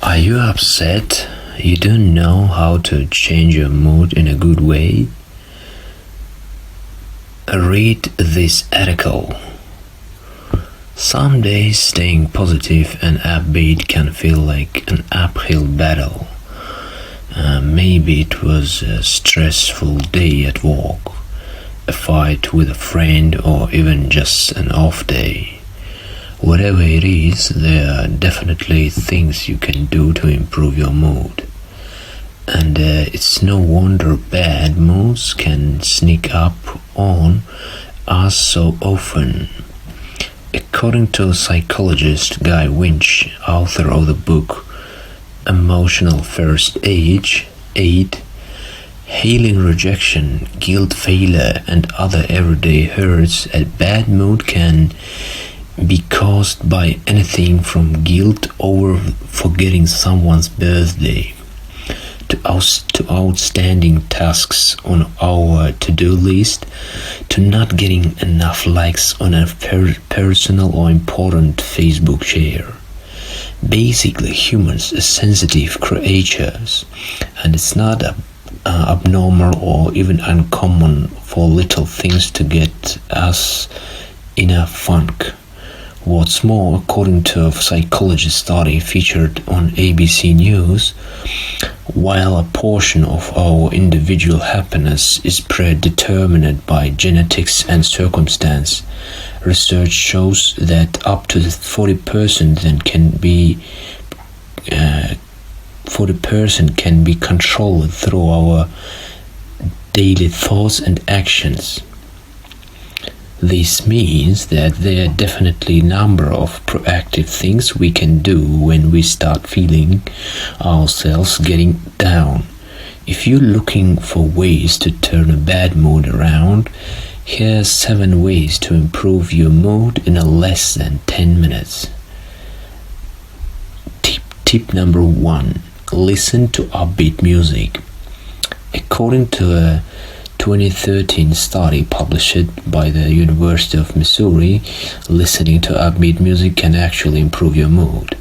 Are you upset? You don't know how to change your mood in a good way? Read this article. Some days staying positive and upbeat can feel like an uphill battle. Maybe it was a stressful day at work, a fight with a friend, or even just an off day. Whatever it is, there are definitely things you can do to improve your mood. And it's no wonder bad moods can sneak up on us so often. According to psychologist Guy Winch, author of the book Emotional First Aid, healing rejection, guilt, failure, and other everyday hurts, a bad mood can be caused by anything from guilt over forgetting someone's birthday to outstanding tasks on our to-do list, to not getting enough likes on a personal or important Facebook share. Basically, humans are sensitive creatures, and it's not abnormal or even uncommon for little things to get us in a funk. What's more, according to a psychology study featured on ABC News, while a portion of our individual happiness is predetermined by genetics and circumstance, research shows that up to 40% can be controlled through our daily thoughts and actions. This means that there are definitely a number of proactive things we can do when we start feeling ourselves getting down. If you're looking for ways to turn a bad mood around, here's 7 ways to improve your mood in less than 10 minutes. Tip number 1. Listen to upbeat music. According to a 2013 study published by the University of Missouri, listening to upbeat music can actually improve your mood.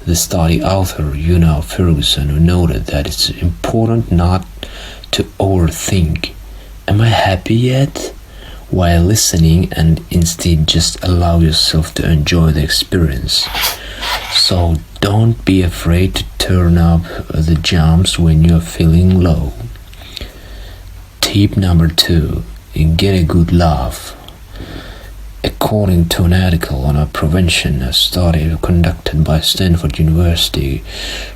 The study author, Una Ferguson, noted that it's important not to overthink, "Am I happy yet?" while listening, and instead just allow yourself to enjoy the experience. So don't be afraid to turn up the jumps when you're feeling low. Tip number 2. Get a good laugh. According to an article on prevention, a study conducted by Stanford University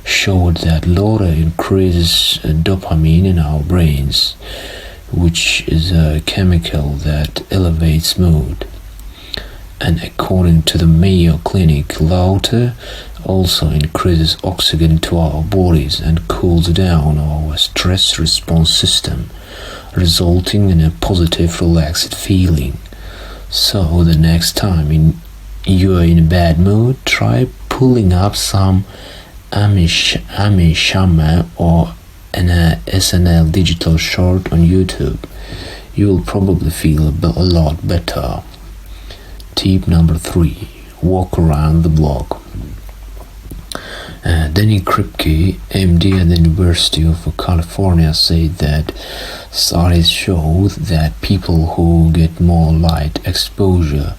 showed that laughter increases dopamine in our brains, which is a chemical that elevates mood. And according to the Mayo Clinic, laughter also increases oxygen to our bodies and cools down our stress response system, resulting in a positive, relaxed feeling. So the next time you are in a bad mood, try pulling up some Amy Schumer or an SNL digital short on YouTube. You will probably feel a lot better. Tip number 3. Walk around the block. Danny Kripke, MD at the University of California, said that studies show that people who get more light exposure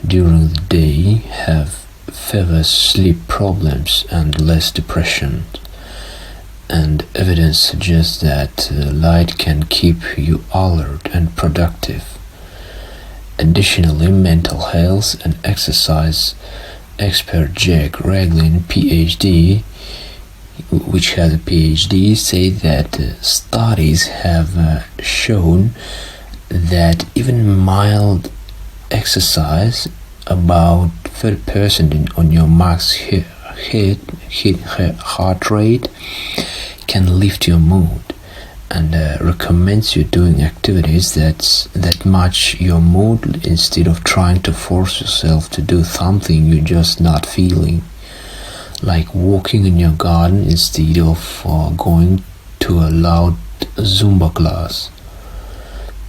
during the day have fewer sleep problems and less depression. And evidence suggests that light can keep you alert and productive. Additionally, mental health and exercise expert Jack Raglin, PhD, which has a PhD, say that studies have shown that even mild exercise, about 30% on your max heart rate, can lift your mood, and recommends you doing activities that match your mood instead of trying to force yourself to do something you're just not feeling, like walking in your garden instead of going to a loud Zumba class.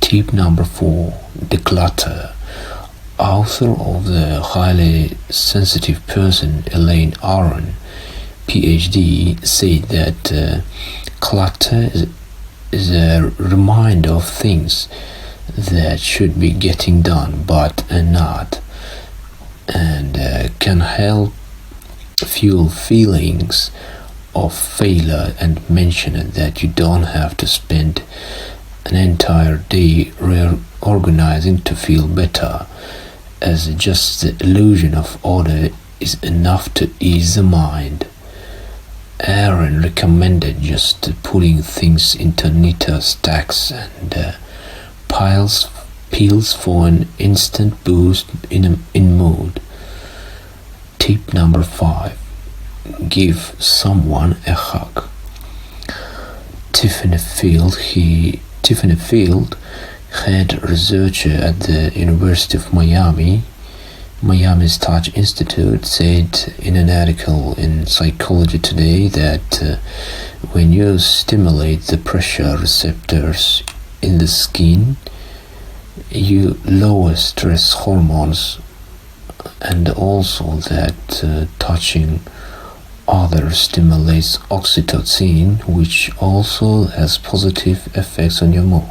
Tip number 4. Declutter. Author of The Highly Sensitive Person, Elaine Aron, PhD said that clutter is a reminder of things that should be getting done but are not, and can help fuel feelings of failure, and mentioned that you don't have to spend an entire day reorganizing to feel better, as just the illusion of order is enough to ease the mind. Aaron recommended just putting things into neater stacks and peels for an instant boost in mood. Tip number 5. Give someone a hug. Tiffany Field, head researcher at the University of Miami's Touch Institute, said in an article in Psychology Today that when you stimulate the pressure receptors in the skin, you lower stress hormones, and also that touching others stimulates oxytocin, which also has positive effects on your mood.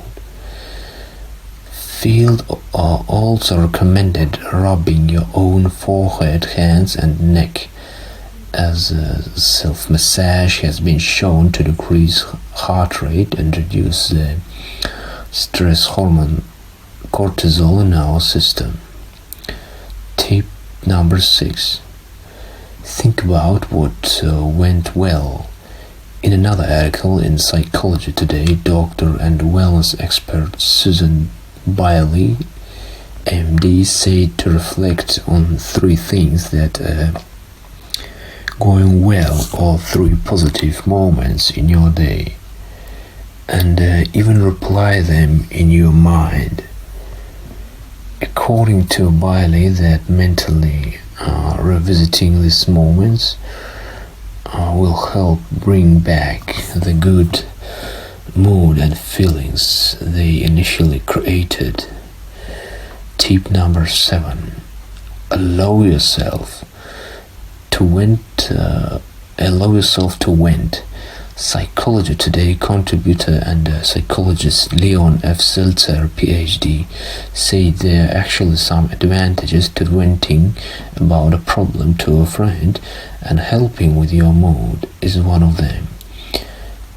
Field also recommended rubbing your own forehead, hands, and neck, as self-massage has been shown to decrease heart rate and reduce the stress hormone cortisol in our system. Tip number 6. Think about what went well. In another article in Psychology Today, doctor and wellness expert Susan Bailey, MD, said to reflect on 3 things that are going well, or 3 positive moments in your day, and even reply them in your mind. According to Bailey, that mentally revisiting these moments will help bring back the good mood and feelings they initially created. Tip number 7. Allow yourself to vent. Psychology Today contributor and psychologist Leon F. Seltzer, PhD, said there are actually some advantages to venting about a problem to a friend, and helping with your mood is one of them.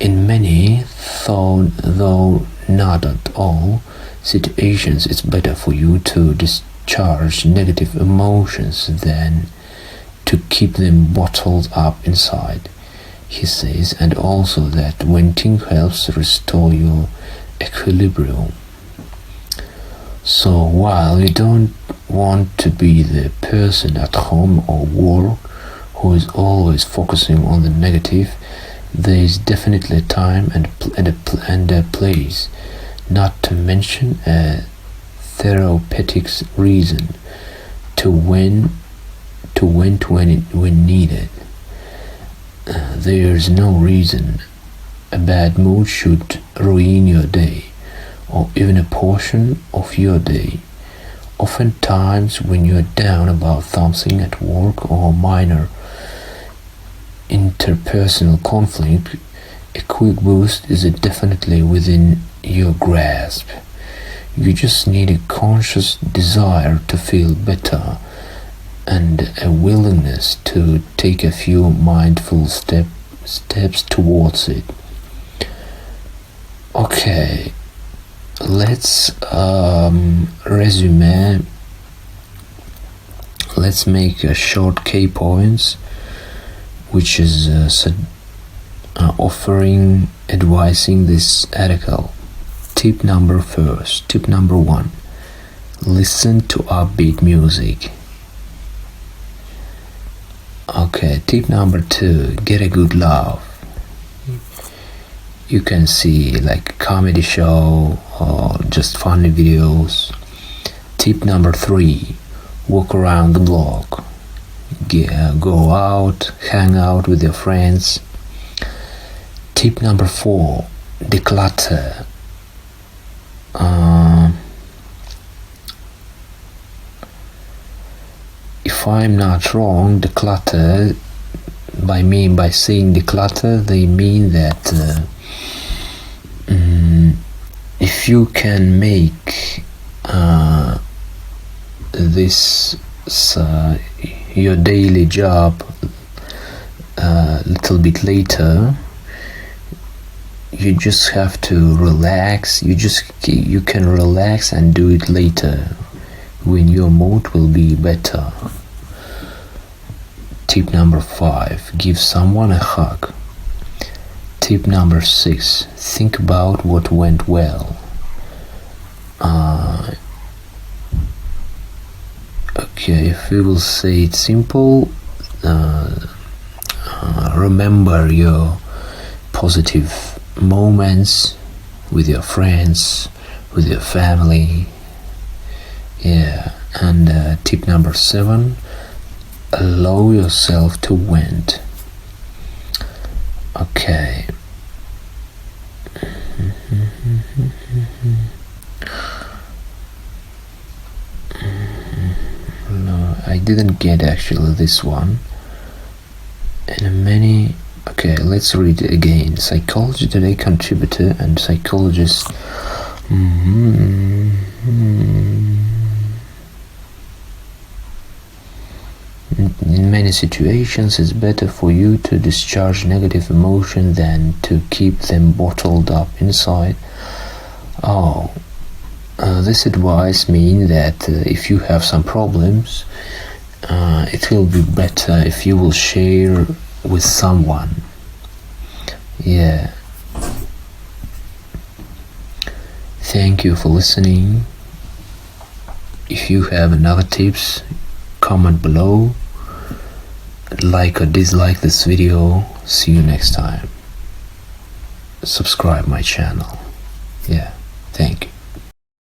In many, though not at all, situations, it's better for you to discharge negative emotions than to keep them bottled up inside, he says, and also that venting helps restore your equilibrium. So while you don't want to be the person at home or work who is always focusing on the negative, there is definitely a time and a place, not to mention a therapeutic reason, to vent when needed. There is no reason a bad mood should ruin your day, or even a portion of your day. Oftentimes, when you're down about something at work or minor interpersonal conflict, a quick boost is definitely within your grasp. You just need a conscious desire to feel better and a willingness to take a few mindful steps towards it. Okay, let's resume. Let's make a short key points, which is offering, advising this article. Tip number 1. Listen to upbeat music. Okay, tip number 2. Get a good laugh. You can see like a comedy show or just funny videos. Tip number 3. Walk around the block. Go out, hang out with your friends. Tip number 4. Declutter. If I'm not wrong, declutter by saying declutter, they mean that if you can make this your daily job a little bit later, you just have to relax. You can relax and do it later when your mood will be better. Tip number 5, give someone a hug. Tip number 6, think about what went well. Okay, if we will say it simple, remember your positive moments with your friends, with your family. Yeah, and tip number 7, allow yourself to vent. Okay. No, I didn't get actually this one. And many. Okay, let's read it again. Psychology Today contributor and psychologist. In many situations, it's better for you to discharge negative emotion than to keep them bottled up inside. This advice means that if you have some problems, it will be better if you will share with someone. Yeah. Thank you for listening. If you have another tips, comment below. Like or dislike this video. See you next time. Subscribe my channel.